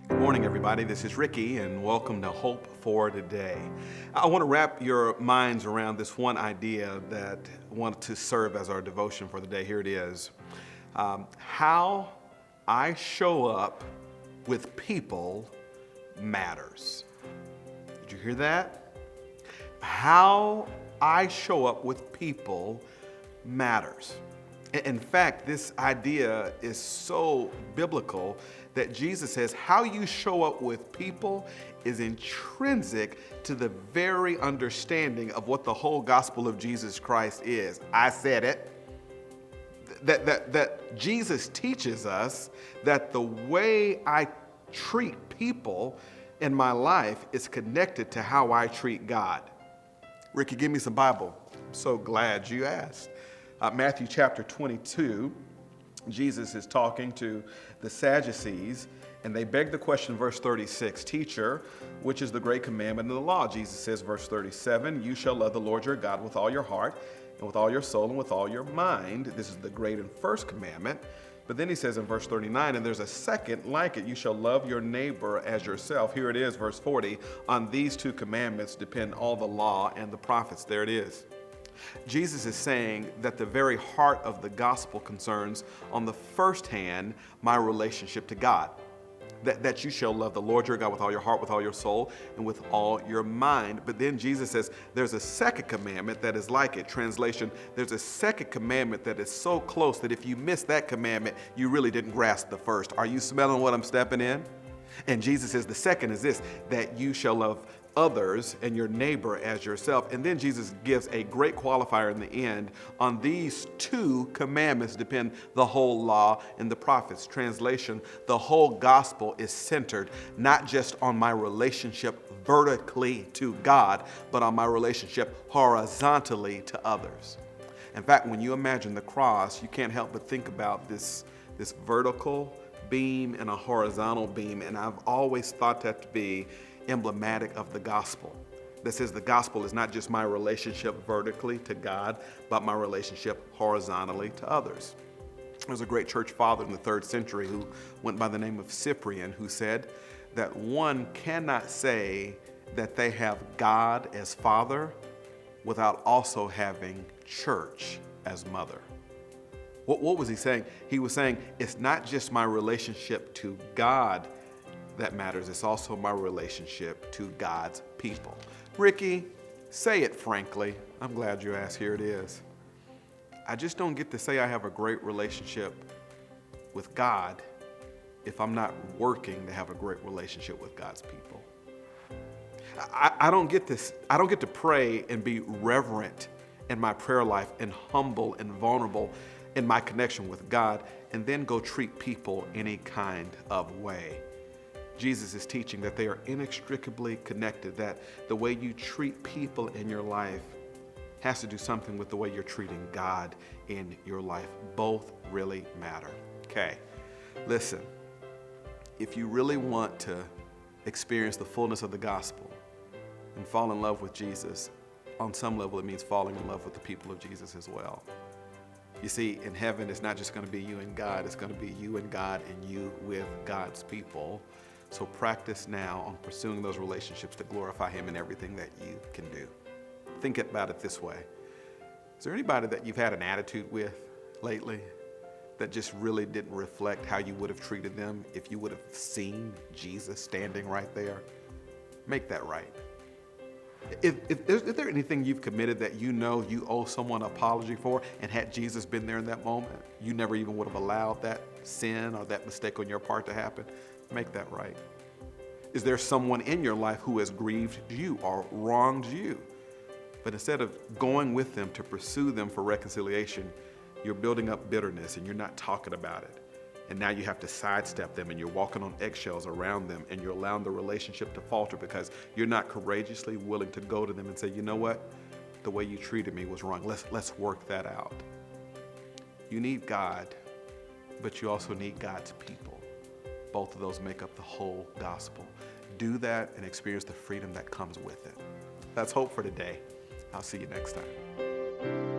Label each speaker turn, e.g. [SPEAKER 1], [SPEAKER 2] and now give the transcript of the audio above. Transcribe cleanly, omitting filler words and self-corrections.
[SPEAKER 1] Good morning, everybody. This is Ricky, and welcome to Hope for Today. I want to wrap your minds around this one idea that I want to serve as our devotion for the day. Here it is. How I show up with people matters. Did you hear that? How I show up with people matters. In fact, this idea is so biblical that Jesus says how you show up with people is intrinsic to the very understanding of what the whole gospel of Jesus Christ is. I said it. That Jesus teaches us that the way I treat people in my life is connected to how I treat God. Ricky, give me some Bible. I'm so glad you asked. Matthew chapter 22, Jesus is talking to the Sadducees, and they beg the question, verse 36, Teacher, which is the great commandment of the law? Jesus says, verse 37, You shall love the Lord your God with all your heart, and with all your soul, and with all your mind. This is the great and first commandment. But then he says in verse 39, and there's a second like it, you shall love your neighbor as yourself. Here it is, verse 40, on these two commandments depend all the law and the prophets. There it is. Jesus is saying that the very heart of the gospel concerns, on the first hand, my relationship to God. That you shall love the Lord your God with all your heart, with all your soul, and with all your mind. But then Jesus says there's a second commandment that is like it. Translation, there's a second commandment that is so close that if you miss that commandment, you really didn't grasp the first. Are you smelling what I'm stepping in? And Jesus says the second is this, that you shall love others and your neighbor as yourself. And then Jesus gives a great qualifier in the end. On these two commandments depend the whole law and the prophets. Translation, the whole gospel is centered not just on my relationship vertically to God, but on my relationship horizontally to others. In fact, when you imagine the cross, you can't help but think about this vertical beam and a horizontal beam, and I've always thought that to be emblematic of the gospel. That says the gospel is not just my relationship vertically to God, but my relationship horizontally to others. There was a great church father in the 3rd century who went by the name of Cyprian, who said that one cannot say that they have God as father without also having church as mother. What was he saying? He was saying it's not just my relationship to God that matters, it's also my relationship to God's people. Ricky, say it frankly. I'm glad you asked. Here it is. I just don't get to say I have a great relationship with God if I'm not working to have a great relationship with God's people. I don't get to pray and be reverent in my prayer life and humble and vulnerable in my connection with God and then go treat people any kind of way. Jesus is teaching that they are inextricably connected, that the way you treat people in your life has to do something with the way you're treating God in your life. Both really matter. Okay, listen, if you really want to experience the fullness of the gospel and fall in love with Jesus, on some level it means falling in love with the people of Jesus as well. You see, in heaven, it's not just going to be you and God, it's going to be you and God and you with God's people. So practice now on pursuing those relationships to glorify Him in everything that you can do. Think about it this way. Is there anybody that you've had an attitude with lately that just really didn't reflect how you would have treated them if you would have seen Jesus standing right there? Make that right. Is there anything you've committed that you know you owe someone an apology for, and had Jesus been there in that moment, you never even would have allowed that sin or that mistake on your part to happen? Make that right. Is there someone in your life who has grieved you or wronged you? But instead of going with them to pursue them for reconciliation, you're building up bitterness and you're not talking about it. And now you have to sidestep them and you're walking on eggshells around them and you're allowing the relationship to falter because you're not courageously willing to go to them and say, you know what? The way you treated me was wrong. Let's work that out. You need God, but you also need God's people. Both of those make up the whole gospel. Do that and experience the freedom that comes with it. That's hope for today. I'll see you next time.